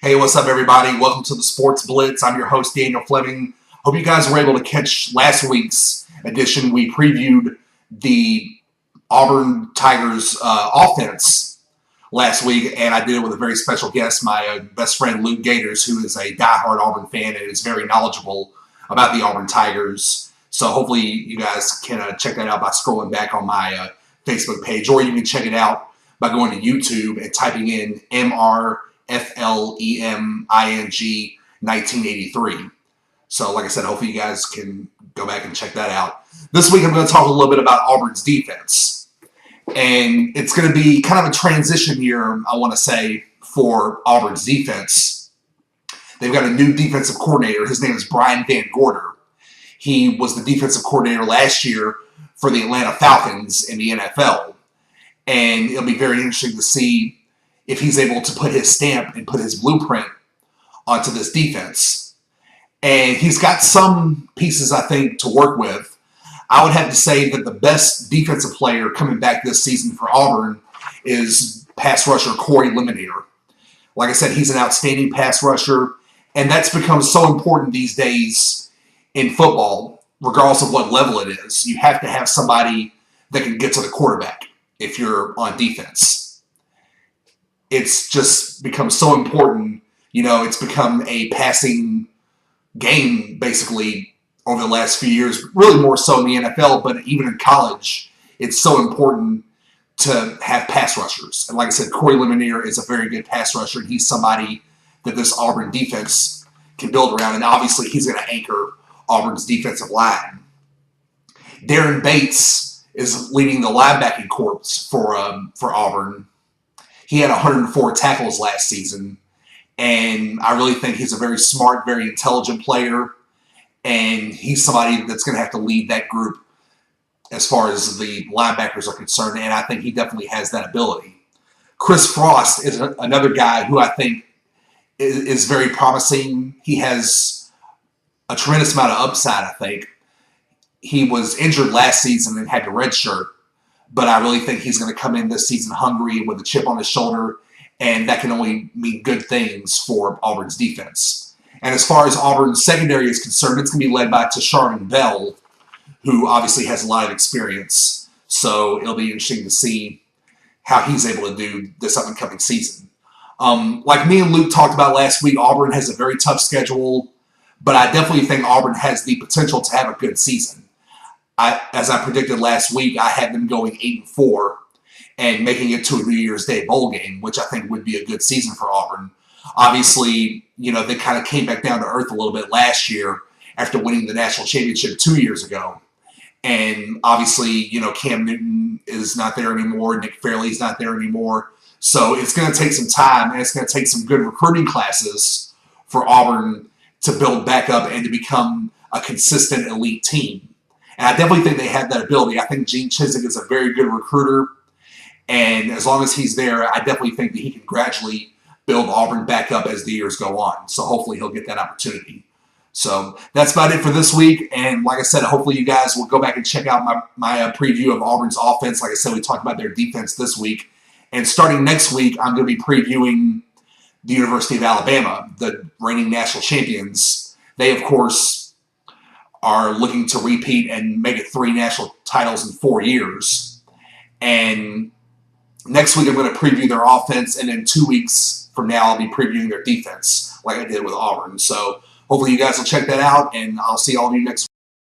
Hey, what's up, everybody? Welcome to the Sports Blitz. I'm your host, Daniel Fleming. Hope you guys were able to catch last week's edition. We previewed the Auburn Tigers offense last week, and I did it with a very special guest, my best friend, Luke Gators, who is a diehard Auburn fan and is very knowledgeable about the Auburn Tigers. So hopefully you guys can check that out by scrolling back on my Facebook page, or you can check it out by going to YouTube and typing in Fleming 1983. So like I said, hopefully you guys can go back and check that out. This week I'm going to talk a little bit about Auburn's defense. And it's going to be kind of a transition year, I want to say, for Auburn's defense. They've got a new defensive coordinator. His name is Brian Van Gorder. He was the defensive coordinator last year for the Atlanta Falcons in the NFL. And it'll be very interesting to see if he's able to put his stamp and put his blueprint onto this defense. And he's got some pieces, I think, to work with. I would have to say that the best defensive player coming back this season for Auburn is pass rusher Corey Liminator. Like I said, he's an outstanding pass rusher, and that's become so important these days in football, regardless of what level it is. You have to have somebody that can get to the quarterback if you're on defense. It's just become so important. You know, it's become a passing game, basically, over the last few years, really more so in the NFL, but even in college, it's so important to have pass rushers. And like I said, Corey Liminator is a very good pass rusher, and he's somebody that this Auburn defense can build around, and obviously he's going to anchor Auburn's defensive line. Darren Bates is leading the linebacking corps for Auburn. He had 104 tackles last season, and I really think he's a very smart, very intelligent player, and he's somebody that's going to have to lead that group as far as the linebackers are concerned, and I think he definitely has that ability. Chris Frost is another guy who I think is very promising. He has a tremendous amount of upside, I think. He was injured last season and had to redshirt, but I really think he's going to come in this season hungry with a chip on his shoulder, and that can only mean good things for Auburn's defense. And as far as Auburn's secondary is concerned, it's going to be led by Tasharman Bell, who obviously has a lot of experience. So it'll be interesting to see how he's able to do this up-and-coming season. Like me and Luke talked about last week, Auburn has a very tough schedule, but I definitely think Auburn has the potential to have a good season. As I predicted last week, I had them going 8-4 and making it to a New Year's Day bowl game, which I think would be a good season for Auburn. Obviously, you know, they kind of came back down to earth a little bit last year after winning the national championship 2 years ago. And obviously, you know, Cam Newton is not there anymore. Nick Fairley's not there anymore. So it's going to take some time, and it's going to take some good recruiting classes for Auburn to build back up and to become a consistent elite team. And I definitely think they have that ability. I think Gene Chizik is a very good recruiter. And as long as he's there, I definitely think that he can gradually build Auburn back up as the years go on. So hopefully he'll get that opportunity. So that's about it for this week. And like I said, hopefully you guys will go back and check out my preview of Auburn's offense. Like I said, we talked about their defense this week. And starting next week, I'm going to be previewing the University of Alabama, the reigning national champions. They, of course, are looking to repeat and make it 3 national titles in 4 years. And next week I'm going to preview their offense, and then 2 weeks from now I'll be previewing their defense like I did with Auburn. So hopefully you guys will check that out, and I'll see all of you next week.